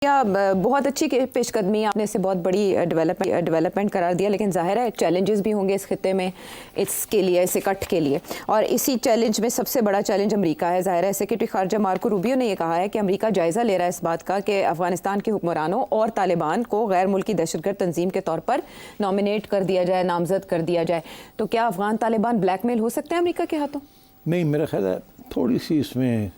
बहुत अच्छी पेशकदमी आपने इसे बहुत बड़ी डेवलपमेंट करार दिया, लेकिन जाहिर है चैलेंजेस भी होंगे इस खित्ते में इसके लिए, इस इकट्ठ के लिए। और इसी चैलेंज में सबसे बड़ा चैलेंज अमेरिका है। जाहिर है सेक्रेटरी खारजा मार्को रूबियो ने यह कहा है कि अमेरिका जायज़ा ले रहा है इस बात का कि अफगानिस्तान के हुक्मरानों और तालिबान को गैर मुल्की दहशतगर्द तंजीम के तौर पर नॉमिनेट कर दिया जाए, नामजद कर दिया जाए। तो क्या अफगान तालिबान ब्लैकमेल हो सकते हैं अमेरिका के हाथों? नहीं, मेरा ख्याल है थोड़ी सी इसमें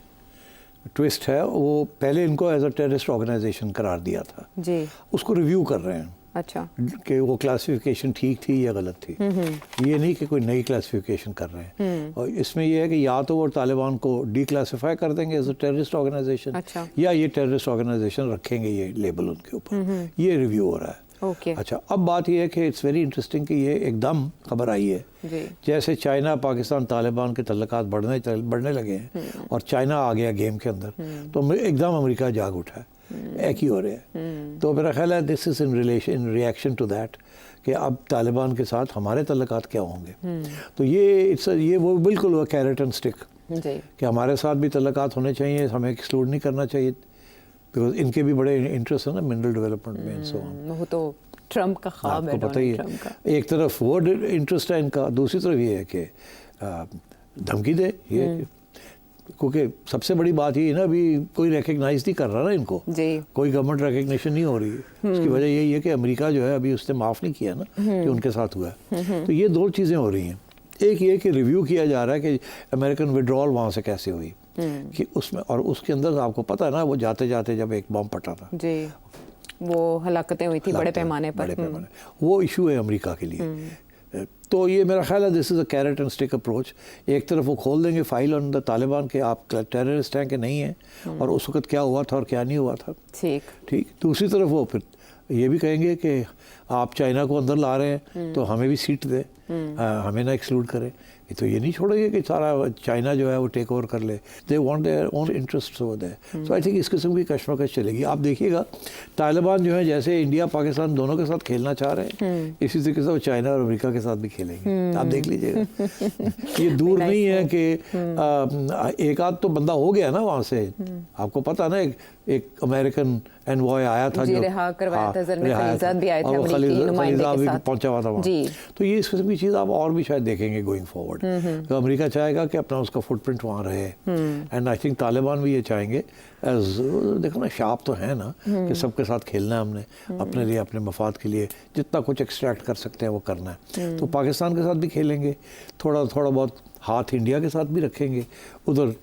ट्विस्ट है। वो पहले इनको एज अ टेररिस्ट ऑर्गेनाइजेशन करार दिया था जी, उसको रिव्यू कर रहे हैं। अच्छा, कि वो क्लासिफिकेशन ठीक थी या गलत थी। ये नहीं कि कोई नई क्लासिफिकेशन कर रहे हैं। और इसमें यह है कि या तो वो तालिबान को डिक्लासिफाई कर देंगे एज अ टेररिस्ट ऑर्गेनाइजेशन, अच्छा, या ये टेररिस्ट ऑर्गेनाइजेशन रखेंगे ये लेबल उनके ऊपर। ये रिव्यू हो रहा है। ओके, अच्छा, अब बात यह है कि इट्स वेरी इंटरेस्टिंग कि ये एकदम खबर आई है जी, जैसे चाइना पाकिस्तान तालिबान के तल्लुकात बढ़ने लगे हैं और चाइना आ गया गेम के अंदर, तो एकदम अमेरिका जाग उठा है। एक ही हो रहा है। तो मेरा ख्याल है this is in reaction to that कि अब तालिबान के साथ हमारे तल्लुकात क्या होंगे। तो ये वो बिल्कुल वो कैरेट एंड स्टिक कि हमारे साथ भी तल्लुकात होने चाहिए, हमें एक्सक्लूड नहीं करना चाहिए, बिकॉज इनके भी बड़े इंटरेस्ट है ना मिनरल डेवलपमेंट में एंड सो ऑन। वो तो ट्रम्प का ख्वाब है, आपको पता ही है। एक तरफ वो इंटरेस्ट है इनका, दूसरी तरफ ये है कि धमकी दे ये, क्योंकि सबसे बड़ी बात ये है ना, अभी कोई रिकग्नाइज नहीं कर रहा ना इनको जी, कोई गवर्नमेंट रिकग्निशन नहीं हो रही है। उसकी वजह यही है कि अमेरिका जो है अभी उसने माफ़ नहीं किया ना कि उनके साथ हुआ है। तो ये दो चीज़ें हो रही हैं। एक ये कि रिव्यू किया जा रहा है कि अमेरिकन विड्रॉल वहाँ से कैसे हुई कि उसमें, और उसके अंदर आपको पता है ना वो जाते जाते जब एक बम फटा था जी, वो हलाकतें हुई थी बड़े पैमाने पर, वो इशू है अमेरिका के लिए। तो ये मेरा ख्याल है this is a carrot and stick approach. एक तरफ वो खोल देंगे फाइल ऑन द तालिबान के आप टेररिस्ट हैं कि नहीं है और उस वक्त क्या हुआ था और क्या नहीं हुआ था। ठीक। दूसरी तरफ वो फिर ये भी कहेंगे कि आप चाइना को अंदर ला रहे हैं तो हमें भी सीट दे, हमें ना एक्सक्लूड करें। तो ये नहीं छोड़ेंगे कि सारा चाइना जो है वो टेक ओवर कर ले। They want their own interest हो देयर। सो आई थिंक इस किस्म की कशमकश चलेगी। आप देखिएगा तालिबान जो है जैसे इंडिया पाकिस्तान दोनों के साथ खेलना चाह रहे हैं, इसी तरीके से वो चाइना और अमेरिका के साथ भी खेलेंगे। आप देख लीजिएगा। ये दूर नहीं है कि एक आध तो बंदा हो गया ना वहाँ से। आपको पता ना एक अमेरिकन एनवॉय आया था जो रिहा करवाया था, खलीजाद भी आए थे, खलीजाद भी पहुंचा हुआ था वहाँ। तो ये इस किस्म की चीज़ आप और भी शायद देखेंगे गोइंग फॉरवर्ड। तो अमेरिका चाहेगा कि अपना उसका फुटप्रिंट वहाँ रहे, एंड आई थिंक तालिबान भी ये चाहेंगे। देखो ना, शार्प तो है ना कि सबके साथ खेलना है हमने, अपने लिए अपने मफाद के लिए जितना कुछ एक्सट्रैक्ट कर सकते हैं वो करना है। तो पाकिस्तान के साथ भी खेलेंगे, थोड़ा बहुत हाथ इंडिया के साथ भी रखेंगे, उधर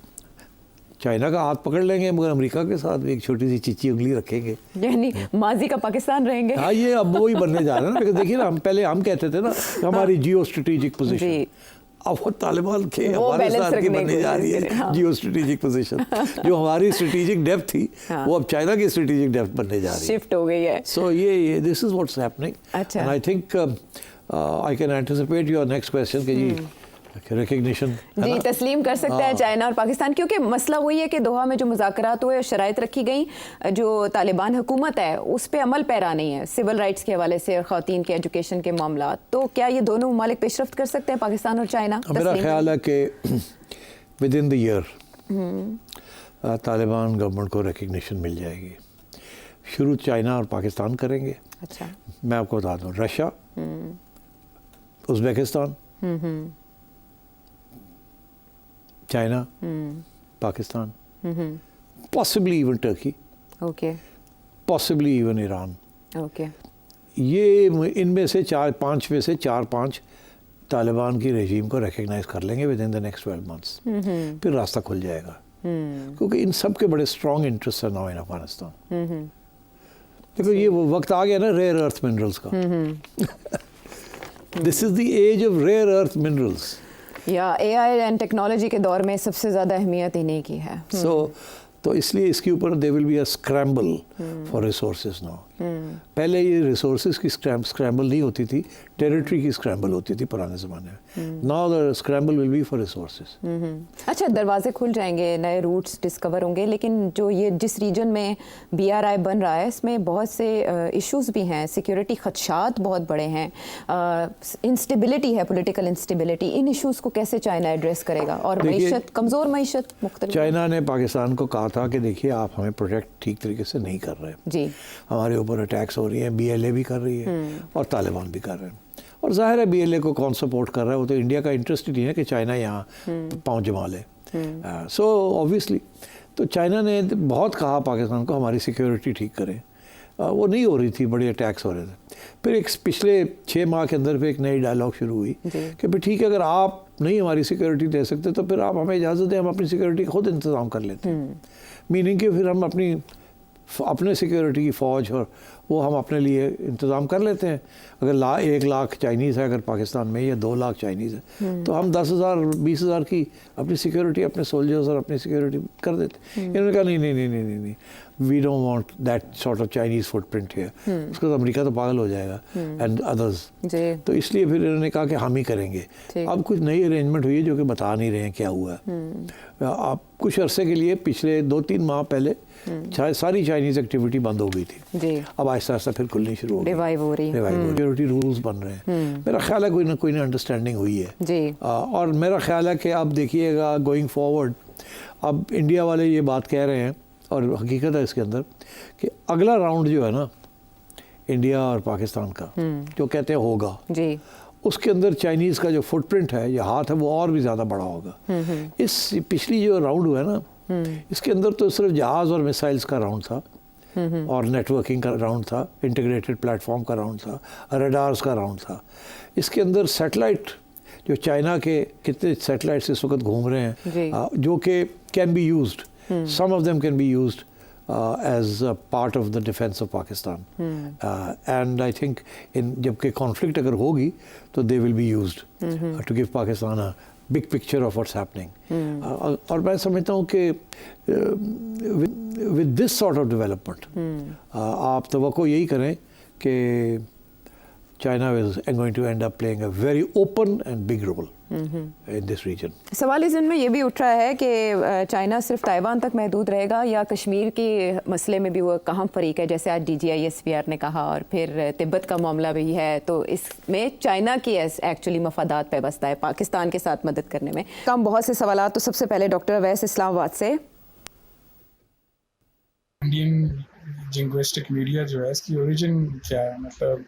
चाइना का हाथ पकड़ लेंगे, मगर अमेरिका के साथ भी एक छोटी सी चिच्ची उंगली रखेंगे, यानी माजी का पाकिस्तान रहेंगे। हाँ, ये अब वो ही बनने जा रहे हैं ना। देखिए ना, हम कहते थे ना हमारी जियो स्ट्रेटेजिक पोजीशन, अब वो तालिबान के हमारे साथ की बनने जा रही है जियो स्ट्रेटेजिक पोजीशन। जो हमारी स्ट्रेटेजिक डेप्थ थी वो अब चाइना की स्ट्रेटेजिक डेप्थ बनने जा रही है, शिफ्ट हो गई है। सो ये this is what's happening. And I think I can anticipate your next question कि जी रिकग्निशन जी तस्लीम कर सकता है चाइना और पाकिस्तान, क्योंकि मसला वही है कि दोहा में जो मुज़ाकरात हुए, शराइत रखी गई, जो तालिबान हुकूमत है उस पर अमल पैरा नहीं है सिविल राइट्स के हवाले से और ख़वातीन के एजुकेशन के मामला। तो क्या ये दोनों ममालिक पेशरफ्त कर सकते हैं, पाकिस्तान और चाइना? मेरा ख्याल है कि with in the year Taliban government को रिकग्निशन मिल जाएगी। शुरू चाइना और पाकिस्तान करेंगे। अच्छा, मैं आपको बता दूँ, Russia, Uzbekistan, China, Pakistan, possibly even Turkey, okay, possibly even Iran. Okay, ये इनमें से 4-5 में से 4-5 तालिबान की रेजीम को रिकग्नाइज कर लेंगे within the next 12 months. फिर रास्ता खुल जाएगा, क्योंकि इन सब के बड़े स्ट्रॉन्ग इंटरेस्ट है नाउ इन अफगानिस्तान। देखो ये वो वक्त आ गया ना रेयर अर्थ मिनरल्स का। This is the age of rare earth minerals. या AI एंड टेक्नोलॉजी के दौर में सबसे ज़्यादा अहमियत इन्हीं की है। तो इसलिए इसके ऊपर they will be a scramble for resources now. पहले ये रिसोर्सेज की स्क्रैम्बल नहीं होती थी, टेरिटरी की स्क्रैम्बल होती थी पुराने ज़माने में। Now the scramble will be for resources. अच्छा, दरवाजे खुल जाएंगे, नए रूट्स डिस्कवर होंगे, लेकिन जो ये जिस रीजन में BRI बन रहा है इसमें बहुत से इश्यूज भी हैं, सिक्योरिटी खदशात बहुत बड़े हैं, इंस्टेबिलिटी है, पॉलिटिकल इंस्टेबिलिटी। इन इश्यूज़ को कैसे चाइना एड्रेस करेगा? और मईशत, कमज़ोर मईशत, मुख्तलिफ। चाइना ने पाकिस्तान को कहा था कि देखिए आप हमें प्रोटेक्ट ठीक तरीके से नहीं कर रहे, जी, हमारे ऊपर अटैक्स हो रही हैं, BLA भी कर रही है और तालिबान भी कर रहे हैं। और जाहिर है BLA को कौन सपोर्ट कर रहा है, वो तो इंडिया का इंटरेस्ट ही नहीं है कि चाइना यहाँ पाँव जमा ले। सो ऑब्वियसली तो चाइना ने बहुत कहा पाकिस्तान को हमारी सिक्योरिटी ठीक करें, वो नहीं हो रही थी, बड़े अटैक्स हो रहे थे। फिर एक पिछले 6 माह के अंदर फिर एक नई डायलॉग शुरू हुई कि भाई ठीक है, अगर आप नहीं हमारी सिक्योरिटी दे सकते तो फिर आप हमें इजाज़त दें, हम अपनी सिक्योरिटी खुद इंतज़ाम कर लेते हैं। मीनिंग कि फिर हम अपने सिक्योरिटी की फ़ौज और वो हम अपने लिए इंतज़ाम कर लेते हैं। अगर 1 लाख चाइनीज़ है अगर पाकिस्तान में, या 2 लाख चाइनीज़ है, तो हम 10,000 20,000 की अपनी सिक्योरिटी, अपने सोल्जर्स और अपनी सिक्योरिटी कर देते। इन्होंने कहा नहीं, we don't want that sort of Chinese footprint here, उसको तो अमेरिका तो पागल हो जाएगा एंड अदर्स। तो इसलिए फिर इन्होंने कहा कि हम ही करेंगे। अब कुछ नई अरेंजमेंट हुई है जो कि बता नहीं रहे हैं क्या हुआ है। आप कुछ अरसे के लिए पिछले 2-3 माह पहले सारी चाइनीज़ एक्टिविटी बंद हो गई थी, अब आहिस्ता आहिस्ता फिर खुलनी शुरू हो गई, रिवाइव हो रही है, सिक्योरिटी रूल्स बन रहे हैं। मेरा ख्याल है कोई ना अंडरस्टैंडिंग हुई है जी। और मेरा ख्याल है कि अब देखिएगा गोइंग फॉरवर्ड, अब इंडिया वाले ये बात कह रहे हैं और हकीकत है इसके अंदर कि अगला राउंड जो है ना इंडिया और पाकिस्तान का, जो कहते हैं होगा जी, उसके अंदर चाइनीज़ का जो फुटप्रिंट है, ये हाथ है, वो और भी ज़्यादा बड़ा होगा। इस पिछली जो राउंड हुआ है ना, इसके अंदर तो सिर्फ जहाज़ और मिसाइल्स का राउंड था और नेटवर्किंग का राउंड था, इंटीग्रेटेड प्लेटफॉर्म का राउंड था, रडार्स का राउंड था। इसके अंदर सैटेलाइट, जो चाइना के कितने सैटेलाइट्स इस वक्त घूम रहे हैं जो कि can be used, some of them can be used as a part of the defense of Pakistan. And I think जबकि conflict अगर होगी तो they will be used to give Pakistan a big picture of what's happening. और मैं समझता हूँ कि with this sort of development आप तवक्को यही करें कि China is going to end up playing a very open and big role in this region. सवाल इस में ये भी उठ रहा है कि चाइना सिर्फ ताइवान तक महदूद रहेगा या कश्मीर के मसले में भी वो कहाँ फरीक है, जैसे आज DGISPR ने कहा, और फिर तिब्बत का मामला भी है, तो इसमें चाइना की एक्चुअली मफादात पैबस्ता है पाकिस्तान के साथ मदद करने में। कम बहुत से सवाल, तो सबसे पहले डॉक्टर अवैस इस्लामाबाद से, इंडियन जिंग्विस्टिक मीडिया जो है इसकी ओरिजिन क्या है? मतलब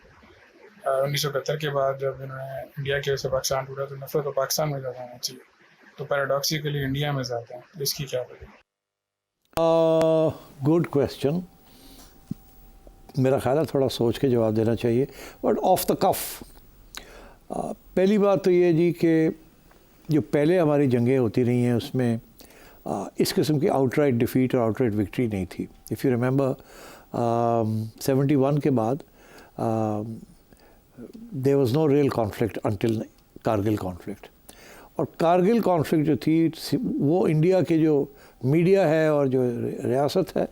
1971 के बाद जब इन्होंने इंडिया की वजह से पाकिस्तान टूटा तो नफरत तो पाकिस्तान में ज़्यादा होना चाहिए, तो पैराडॉक्सिकली इंडिया में ज़्यादा है, तो इसकी क्या वजह? Good question. मेरा ख्याल है थोड़ा सोच के जवाब देना चाहिए, बट ऑफ द कफ पहली बात तो ये जी कि जो पहले हमारी जंगें होती रही हैं उसमें इस किस्म की आउटराइट डिफीट और आउटराइट विक्ट्री नहीं थी। इफ़ यू रिमेंबर 71 के बाद there was no real conflict until Kargil conflict, और कारगिल कॉन्फ्लिक्ट जो थी वो इंडिया के जो मीडिया है और जो रियासत है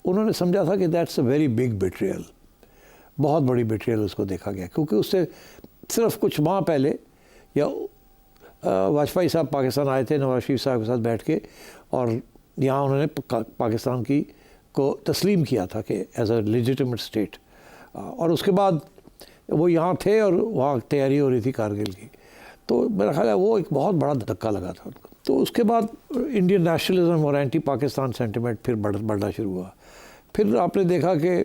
उन्होंने समझा था कि that's a very big betrayal, बहुत बड़ी बिट्रियल उसको देखा गया, क्योंकि उससे सिर्फ कुछ माह पहले या वाजपेयी साहब पाकिस्तान आए थे नवाज शरीफ साहब के साथ बैठ के, और यहाँ उन्होंने पाकिस्तान की को तस्लीम किया था कि एज अ लेजिटिमेट स्टेट, और उसके बाद वो यहाँ थे और वहाँ तैयारी हो रही थी कारगिल की, तो मेरा ख्याल है वो एक बहुत बड़ा धक्का लगा था उनको। तो उसके बाद इंडियन नेशनलिज्म और एंटी पाकिस्तान सेंटिमेंट फिर बढ़ना शुरू हुआ। फिर आपने देखा कि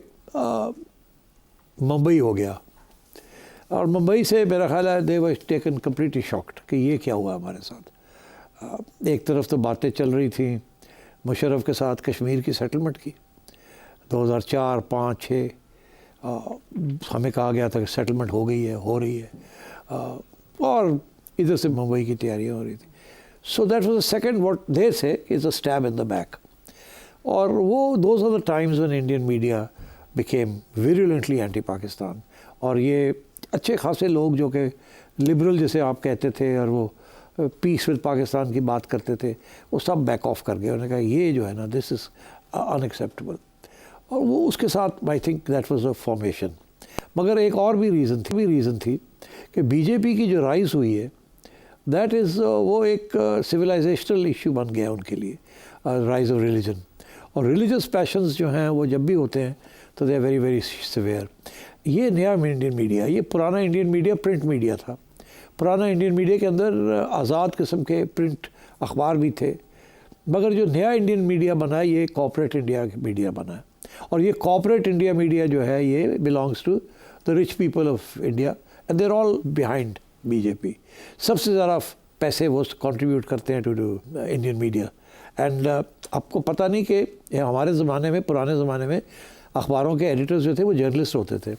मुंबई हो गया, और मुंबई से मेरा ख्याल है दे वर टेकन कम्प्लीटली शॉक्ड कि ये क्या हुआ हमारे साथ। एक तरफ तो बातें चल रही थी मुशर्रफ के साथ कश्मीर की सेटलमेंट की 2004, 5, 6 हमें कहा गया था कि सेटलमेंट हो गई है, हो रही है, और इधर से मुंबई की तैयारियाँ हो रही थी। So that was the second what they say is a stab in the back, और वो those are the times when Indian media became virulently anti Pakistan, और ये अच्छे खासे लोग जो कि लिबरल जैसे आप कहते थे और वो पीस विद पाकिस्तान की बात करते थे, वो सब बैक ऑफ कर गए। उन्होंने कहा ये जो है ना दिस इज़ अनएक्सेप्टेबल, और वो उसके साथ I think that was a formation. मगर एक और भी रीज़न थी कि बीजेपी की जो राइज हुई है दैट इज़ वो एक सिविलाइजेशनल इशू बन गया उनके लिए, राइज ऑफ रिलीजन, और रिलीजियस पैशंस जो हैं वो जब भी होते हैं तो they are very very severe. ये नया इंडियन मीडिया, ये पुराना इंडियन मीडिया प्रिंट मीडिया था। पुराना इंडियन मीडिया के अंदर आज़ाद किस्म के प्रिंट अखबार भी थे, मगर जो नया इंडियन मीडिया बना है ये कॉर्पोरेट इंडिया मीडिया बना है, और ये कॉर्पोरेट इंडिया मीडिया जो है ये belongs to the rich people of India and they're all behind BJP. सबसे ज़्यादा पैसे वो कंट्रीब्यूट करते हैं टू इंडियन मीडिया। एंड आपको पता नहीं कि हमारे ज़माने में, पुराने ज़माने में अखबारों के एडिटर्स जो थे वो जर्नलिस्ट होते थे,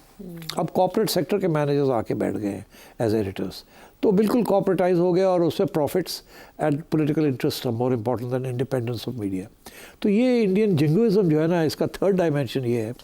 अब कॉर्पोरेट सेक्टर के मैनेजर्स आके बैठ गए हैं एज एडिटर्स, तो बिल्कुल कॉर्पोरेटाइज हो गया और उससे profits and political interest are more important than independence of media. तो ये इंडियन जिंगोइज्म जो है ना, इसका थर्ड डायमेंशन ये है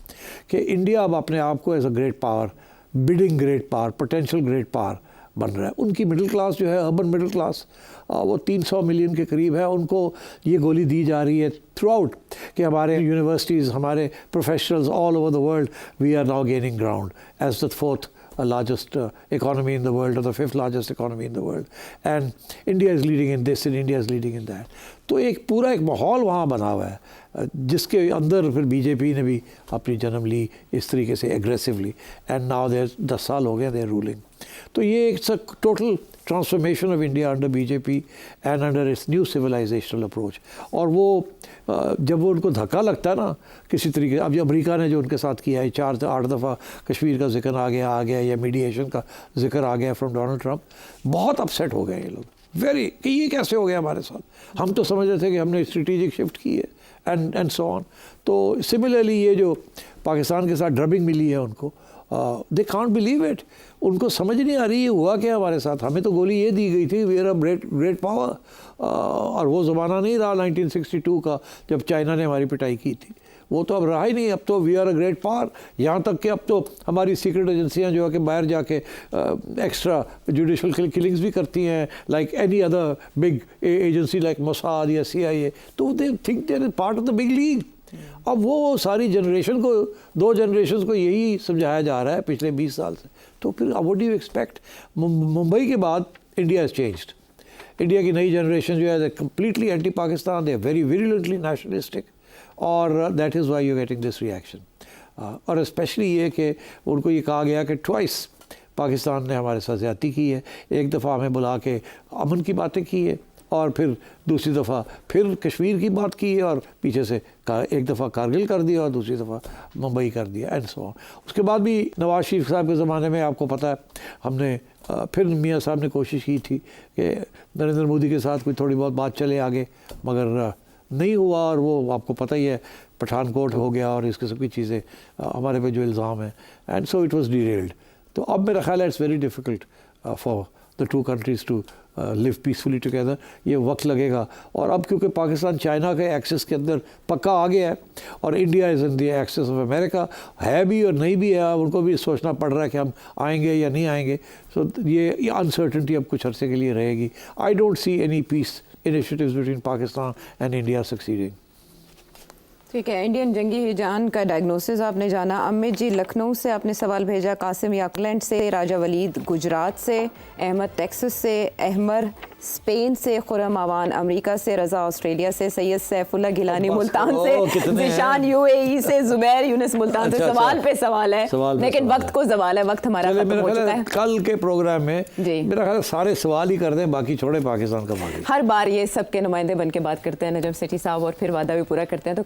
कि इंडिया अब अपने आप को as a great power, bidding great power, potential great power बन रहा है। उनकी मिडिल क्लास जो है, अर्बन मिडिल क्लास, वो 300 मिलियन के करीब है, उनको ये गोली दी जा रही है थ्रू आउट कि हमारे यूनिवर्सिटीज़, हमारे professionals all over the world, we are now gaining ground as the fourth largest economy in the world or the fifth largest economy in the world, and India is leading in this and India is leading in that। तो एक पूरा एक माहौल वहाँ बना हुआ है जिसके अंदर फिर बीजेपी ने भी अपनी जन्म ली इस तरीके से एग्रेसिवली, एंड नाउ देयर 10 साल हो गए देयर रूलिंग। तो ये एक total transformation of India under BJP and under its new civilisational approach. और वो जब वो उनको धक्का लगता है ना किसी तरीके, अब जो अमेरिका ने जो उनके साथ किया है, 4 से 8 दफ़ा कश्मीर का जिक्र आ गया या मीडिएशन का जिक्र आ गया फ्रॉम डोनाल्ड ट्रंप, बहुत अपसेट हो गए ये लोग वेरी, कि ये कैसे हो गया हमारे साथ, हम तो समझ रहे थे कि हमने स्ट्रेटेजिक शिफ्ट की है एंड सो ऑन। तो सिमिलरली ये जो पाकिस्तान के साथ ड्रबिंग मिली है उनको, दे कांट बिलीव इट, उनको समझ नहीं आ रही है हुआ क्या हमारे साथ। हमें तो गोली ये दी गई थी we are a great power, और वो ज़माना नहीं रहा 1962 का जब चाइना ने हमारी पिटाई की थी, वो तो अब रहा ही नहीं। अब तो we are a great power, यहाँ तक कि अब तो हमारी सीक्रेट एजेंसियाँ जो है कि बाहर जाके एक्स्ट्रा जुडिशल किलिंग्स भी करती हैं, like any other big agency like Mossad या CIA, तो they think they are part of the big league. अब वो सारी जनरेशन को, 2 जनरेशन को यही समझाया जा रहा है पिछले 20 साल से। तो फिर what do you expect? Mumbai के बाद इंडिया हैज़ चेंज्ड। इंडिया की नई जनरेशन जो है completely anti Pakistan, they are very virulently nationalistic, और that is why you getting this reaction. और स्पेशली ये कि उनको ये कहा गया कि ट्वाइस पाकिस्तान ने हमारे साथ ज़्यादती की है, एक दफ़ा हमें बुला के अमन की बातें की है, और फिर दूसरी दफ़ा फिर कश्मीर की बात की है, और पीछे से एक दफ़ा कारगिल कर दिया और दूसरी दफ़ा मुंबई कर दिया एंड सो ऑन। उसके बाद भी नवाज शरीफ साहब के ज़माने में आपको पता है हमने फिर मियाँ साहब ने कोशिश की थी कि नरेंद्र मोदी के साथ कोई थोड़ी बहुत बात चले आगे, मगर नहीं हुआ, और वो आपको पता ही है पठानकोट हो गया और इस किस्म की चीज़ें हमारे पे जो इल्ज़ाम है, and so it was derailed. तो अब मेरा ख्याल है it's very difficult for the 2 countries to live peacefully together, ये वक्त लगेगा। और अब क्योंकि पाकिस्तान चाइना के एक्सेस के अंदर पक्का आ गया है और India is in the axis of America, है भी और नहीं भी है, उनको भी सोचना पड़ रहा है कि हम आएंगे या नहीं आएंगे। सो ये अनसर्टनिटी अब कुछ अरसे के लिए रहेगी। I don't see any peace initiatives between Pakistan and India succeeding. ठीक है, इंडियन जंगी हिजान का डायग्नोसिस आपने जाना। अमित जी लखनऊ से आपने सवाल भेजा, कासिम याकलैंड से, राजा वलीद गुजरात से, अहमद टेक्सास से, अहमर स्पेन से, खुरम आवान अमेरिका से, रज़ा ऑस्ट्रेलिया से, सैयद सैफुल्ला गिलानी मुल्तान से, जिशान UAE से, जुबैर यूनुस मुल्तान से। सवाल पे सवाल है, लेकिन वक्त को सवाल है, वक्त हमारा खत्म हो चुका है। कल के प्रोग्राम में मेरा ख्याल सारे सवाल ही कर दें, बाकी छोड़े पाकिस्तान का बाकी। हर बार ये सबके नुमाइंदे बन के बात करते हैं नजम सेठी साहब, और फिर वादा भी पूरा करते हैं। तो